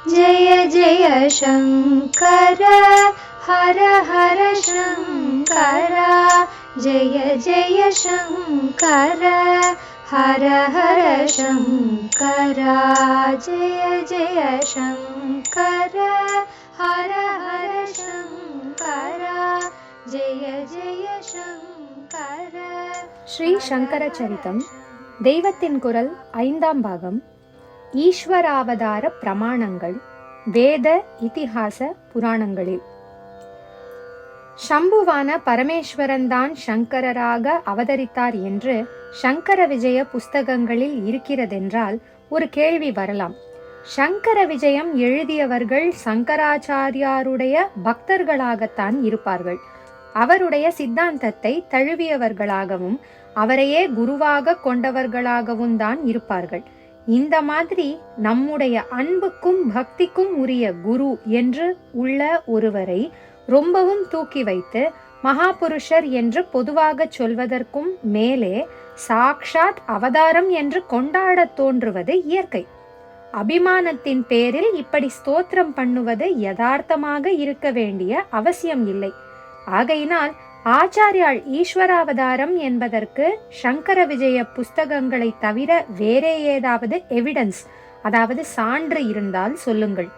जय जय शङ्कर हर हर शङ्कर जय जय शङ्कर हर हर शङ्कर जय जय शङ्कर हर हर शङ्कर जय जय शङ्कर. ஸ்ரீ சங்கர சரிதம் தெய்வத்தின் குரல் 5ஆம் பாகம். ஈஸ்வராவதார பிரமாணங்கள் வேத இதிகாச புராணங்களில். சம்புவான பரமேஸ்வரன்தான் சங்கரராக அவதரித்தார் என்று சங்கர விஜய புஸ்தகங்களில் இருக்கிறதென்றால் ஒரு கேள்வி வரலாம். சங்கர விஜயம் எழுதியவர்கள் சங்கராச்சாரியாருடைய பக்தர்களாகத்தான் இருப்பார்கள். அவருடைய சித்தாந்தத்தை தழுவியவர்களாகவும் அவரையே குருவாக கொண்டவர்களாகவும் தான் இருப்பார்கள். இந்த மாதிரி நம்முடைய அன்புக்கும் பக்திக்கும் உரிய குரு என்று உள்ள ஒருவரை ரொம்பவும் தூக்கி வைத்து மகாபுருஷர் என்று பொதுவாக சொல்வதற்கும் மேலே சாக்ஷாத் அவதாரம் என்று கொண்டாடத் தோன்றுவது இயற்கை. அபிமானத்தின் பேரில் இப்படி ஸ்தோத்திரம் பண்ணுவது யதார்த்தமாக இருக்க வேண்டிய அவசியம் இல்லை. ஆகையினால் ஆச்சாரியால் ஈஸ்வராவதாரம் என்பதற்கு சங்கர விஜய புஸ்தகங்களை தவிர வேறே ஏதாவது எவிடன்ஸ், அதாவது சான்று இருந்தால் சொல்லுங்கள்.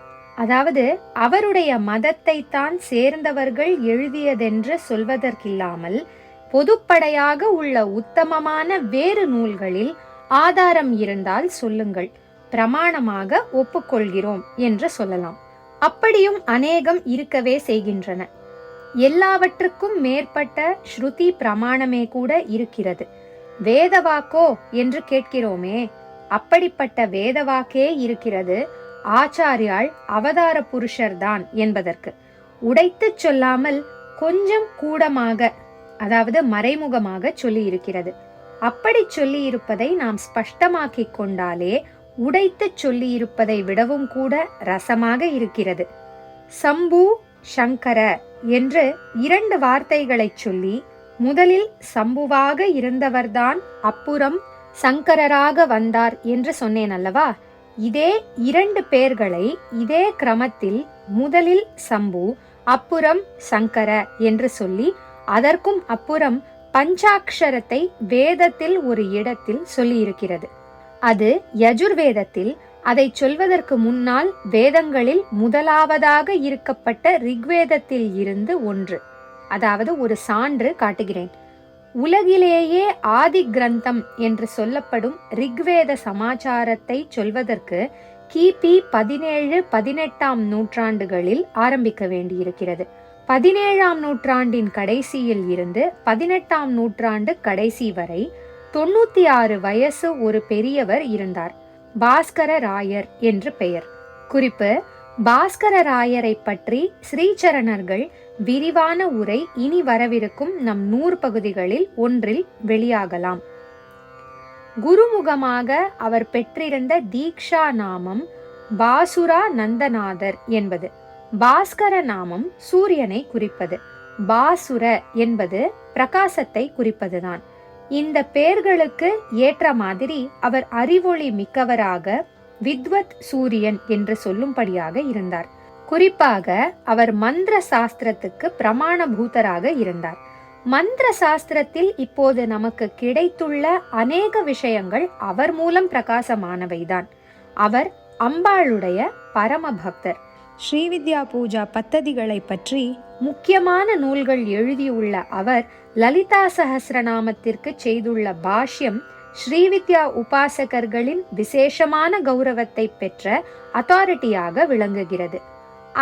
அதாவது அவருடைய மதத்தை தான் சேர்ந்தவர்கள் எழுதியதென்று சொல்வதற்கில்லாமல் பொதுப்படையாக உள்ள உத்தமமான வேறு நூல்களில் ஆதாரம் இருந்தால் சொல்லுங்கள், பிரமாணமாக ஒப்புக்கொள்கிறோம் என்று சொல்லலாம். அப்படியும் அநேகம் இருக்கவே செய்கின்றன. எல்லாவற்றுக்கும் மேற்பட்ட ஸ்ருதி பிரமாணமே கூட இருக்கிறது. வேதவாக்கோ என்று கேட்கிறோமே, அப்படிப்பட்ட வேதவாக்கே இருக்கிறது ஆச்சாரியால் அவதார புருஷர்தான் என்பதற்கு. உடைத்து சொல்லாமல் கொஞ்சம் கூடமாக, அதாவது மறைமுகமாக சொல்லி இருக்கிறது. அப்படி சொல்லி இருப்பதை நாம் ஸ்பஷ்டமாக்கிக் கொண்டாலே உடைத்து சொல்லி இருப்பதை விடவும் கூட ரசமாக இருக்கிறது. சம்பு சங்கர என்று 2 வார்த்தைகளை சொல்லி முதலில் சம்புவாக இருந்தவர்தான் அப்புறம் சங்கரராக வந்தார் என்று சொன்னேன் அல்லவா? இதே 2 பேர்களை இதே கிரமத்தில் முதலில் சம்பு அப்புறம் சங்கர என்று சொல்லி அதற்கும் அப்புறம் பஞ்சாட்சரத்தை வேதத்தில் ஒரு இடத்தில் சொல்லி இருக்கிறது. அது யஜுர்வேதத்தில். அதை சொல்வதற்கு முன்னால் வேதங்களில் முதலாவதாக இருக்கப்பட்ட ரிக்வேதத்தில் இருந்து ஒன்று, அதாவது ஒரு சான்று காட்டுகிறேன். உலகிலேயே ஆதி கிரந்தம் என்று சொல்லப்படும் ரிக்வேத சமாச்சாரத்தை சொல்வதற்கு கிபி 17-18ஆம் நூற்றாண்டுகளில் ஆரம்பிக்க வேண்டியிருக்கிறது. 17ஆம் நூற்றாண்டின் கடைசியில் இருந்து 18ஆம் நூற்றாண்டு கடைசி வரை 96 வயசு ஒரு பெரியவர் இருந்தார். பாஸ்கர ராயர் என்று பெயர். குறிப்பு: பாஸ்கர ராயரை பற்றி ஸ்ரீசரணர்கள் விரிவான உரை இனி வரவிருக்கும் நம் 100 பகுதிகளில் ஒன்றில் வெளியாகலாம். குருமுகமாக அவர் பெற்றிருந்த தீக்ஷா நாமம் பாசுரா நந்தநாதர் என்பது. பாஸ்கர நாமம் சூரியனை குறிப்பது. பாசுர என்பது பிரகாசத்தை குறிப்பதுதான். இந்த பெயர்களுக்கு ஏற்ற மாதிரி அவர் அறிவொளி மிக்கவராக வித்வத் சூரியன் என்று சொல்லும்படியாக இருந்தார். குறிப்பாக அவர் மந்திர சாஸ்திரத்துக்கு பிரமாண பூதராக இருந்தார். மந்திர சாஸ்திரத்தில் இப்போது நமக்கு கிடைத்துள்ள அநேக விஷயங்கள் அவர் மூலம் பிரகாசமானவைதான். அவர் அம்பாளுடைய பரம பக்தர். ஸ்ரீவித்யா பூஜா பத்ததிகளை பற்றி முக்கியமான நூல்கள் எழுதியுள்ள அவர் லலிதா சஹஸ்ரநாமத்திற்கு செய்துள்ள பாஷ்யம் ஸ்ரீவித்யா உபாசகர்களின் விசேஷமான கௌரவத்தை பெற்ற அத்தாரிட்டியாக விளங்குகிறது.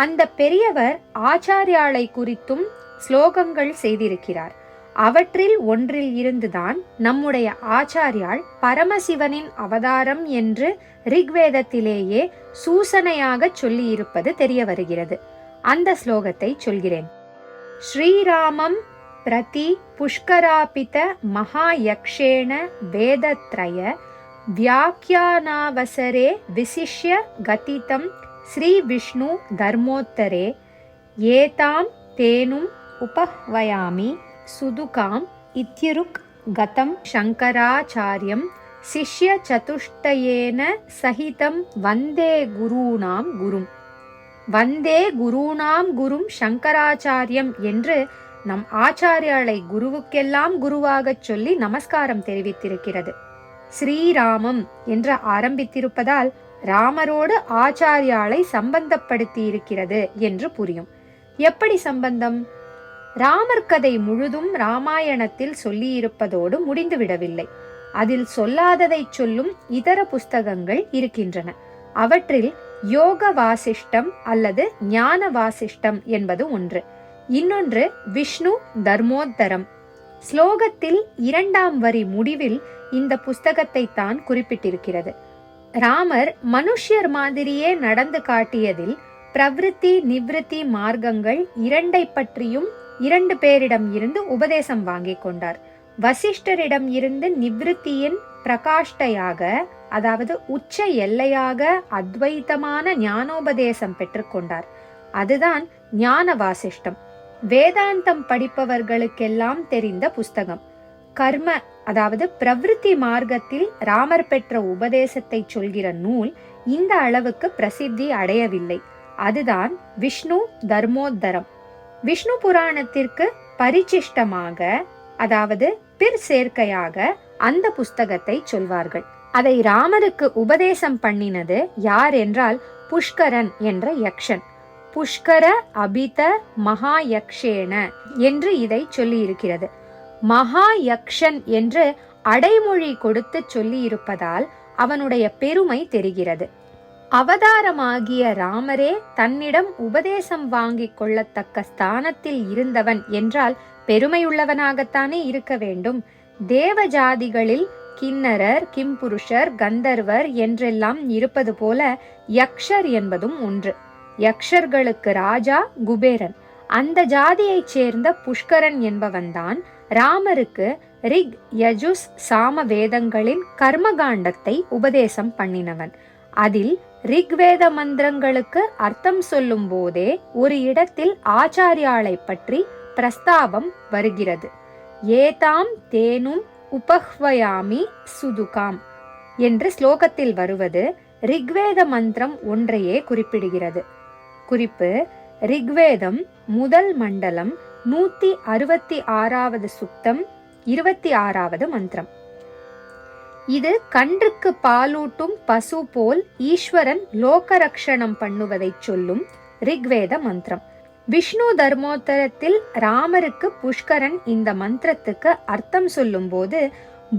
அந்த பெரியவர் ஆச்சாரியாளை குறித்தும் ஸ்லோகங்கள் செய்திருக்கிறார். அவற்றில் ஒன்றில் இருந்துதான் நம்முடைய ஆச்சாரியால் பரமசிவனின் அவதாரம் என்று ரிக்வேதத்திலேயே சூசனையாக சொல்லி இருப்பது தெரிய வருகிறது. அந்த ஸ்லோகத்தை சொல்கிறேன். ஸ்ரீராமம் பிரதி புஷ்கராபித மகாயக்ஷேண வேதத்ரய வியாக்கியானாவசரே விசிஷ்ய கதிதம் ஸ்ரீ விஷ்ணு தர்மோத்தரே ஏதாம் தேனும் உபஹ்வயாமி சுதுகாம் இத்யுருக் கதம் சங்கராச்சாரியம் சிஷ்ய சதுஷ்டயேன சகிதம் வந்தே குருணாம் குரும். வந்தே குருணாம் குரும் சங்கராச்சாரியம் என்று நம் ஆச்சாரியாளை குருவுக்கெல்லாம் குருவாகச் சொல்லி நமஸ்காரம் தெரிவித்திருக்கிறது. ஸ்ரீராமம் என்று ஆரம்பித்திருப்பதால் ராமரோடு ஆச்சாரியாளை சம்பந்தப்படுத்தி இருக்கிறது என்று புரியும். எப்படி சம்பந்தம்? ராமர் கதை முழுதும் ராமாயணத்தில் சொல்லியிருப்பதோடு முடிந்துவிடவில்லை. அதில் சொல்லாததை சொல்லும் இதர புஸ்தகங்கள் இருக்கின்றன. அவற்றில் யோக வாசிஷ்டம் அல்லது ஞான வாசிஷ்டம் என்பது ஒன்று. இன்னொன்று விஷ்ணு தர்மோத்தரம். ஸ்லோகத்தில் 2ஆம் வரி முடிவில் இந்த புஸ்தகத்தை தான் குறிப்பிட்டிருக்கிறது. ராமர் மனுஷ்யர் மாதிரியே நடந்து காட்டியதில் பிரவிருத்தி நிவிருத்தி மார்க்கங்கள் 2ஐ பற்றியும் 2 பேரிடம் இருந்து உபதேசம் வாங்கிக் கொண்டார். வசிஷ்டரிடம் இருந்து நிவிருத்தியின் பிரகாஷ்டையாக, அதாவது உச்ச எல்லையாக அத்வைத்தமான ஞானோபதேசம் பெற்றுக்கொண்டார். அதுதான் ஞான வாசிஷ்டம். வேதாந்தம் படிப்பவர்களுக்கெல்லாம் தெரிந்த புஸ்தகம். கர்ம, அதாவது பிரவிருத்தி மார்க்கத்தில் ராமர் பெற்ற உபதேசத்தை சொல்கிற நூல் இந்த அளவுக்கு பிரசித்தி அடையவில்லை. அதுதான் விஷ்ணு தர்மோத்தரம். விஷ்ணு புராணத்திற்கு பரிசிஷ்டமாக, அதாவது பிற் சேர்க்கையாக அந்த புஸ்தகத்தை சொல்வார்கள். அதை ராமருக்கு உபதேசம் பண்ணினது யார் என்றால் புஷ்கரன் என்ற யக்ஷன். புஷ்கர அபித மகா யக்ஷேன என்று இதை சொல்லி இருக்கிறது. மகா யக்ஷன் என்று அடைமொழி கொடுத்து சொல்லி இருப்பதால் அவனுடைய பெருமை தெரிகிறது. அவதாரமாகிய ராமரே தன்னிடம் உபதேசம் வாங்கிக் கொள்ளத்தக்க ஸ்தானத்தில் இருந்தவன் என்றால் பெருமையுள்ளவனாகத்தானே இருக்க வேண்டும். தேவ ஜாதிகளில் கிண்ணரர், கிம்புருஷர், கந்தர்வர் என்றெல்லாம் இருப்பது போல யக்ஷர் என்பதும் ஒன்று. யக்ஷர்களுக்கு ராஜா குபேரன். அந்த ஜாதியைச் சேர்ந்த புஷ்கரன் என்பவன்தான் ராமருக்கு ரிக் யஜுஸ் சாம வேதங்களின் கர்மகாண்டத்தை உபதேசம் பண்ணினவன். அதில் ரிக்வேத மந்திரங்களுக்கு அர்த்தம் சொல்லும் போதே ஒரு இடத்தில் ஆச்சாரியாளை பற்றி பிரஸ்தாபம் வருகிறது. ஏதாம் தேனும் உபஹ்வயாமி சுதுகாம் என்று ஸ்லோகத்தில் வருவது ரிக்வேத மந்திரம் ஒன்றையே குறிப்பிடுகிறது. குறிப்பு: ரிக்வேதம் முதல் மண்டலம் 166வது சுக்தம் 26வது மந்திரம். இது கன்றுக்கு பாலூட்டும் பசு போல் ஈஸ்வரன் லோகரக்ஷணம் பண்ணுவதை சொல்லும் ரிக்வேத மந்திரம். விஷ்ணு தர்மோத்தரத்தில் ராமருக்கு புஷ்கரன் இந்த மந்திரத்துக்கு அர்த்தம் சொல்லும் போது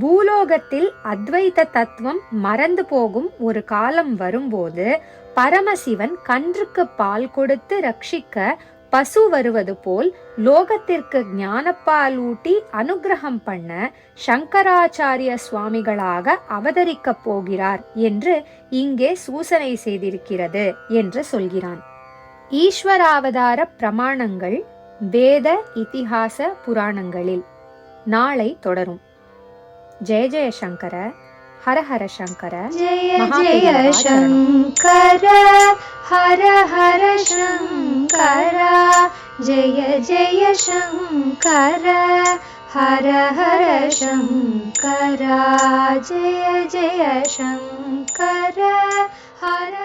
பூலோகத்தில் அத்வைத தத்துவம் மறந்து போகும் ஒரு காலம் வரும்போது பரமசிவன் கன்றுக்கு பால் கொடுத்து ரட்சிக்க பசு வருவது போல் லோகத்திற்கு ஞானப்பாலூட்டி அனுகிரகம் பண்ண சங்கராச்சாரிய சுவாமிகளாக அவதரிக்க போகிறார் என்று இங்கே சூசனை செய்திருக்கிறது என்று சொல்கிறான். ஈஸ்வராவதார பிரமாணங்கள் வேத இதிகாச புராணங்களில். நாளை தொடரும். ஜெய ஜெய சங்கர, ஹர ஹர சங்கர, ஜெய ஜெய சங்கர, ஹர ஹர சங்கர, ஜெய ஜெய சங்கர, ஹர ஹர சங்கர, ஜெய ஜெய சங்கர, ஹர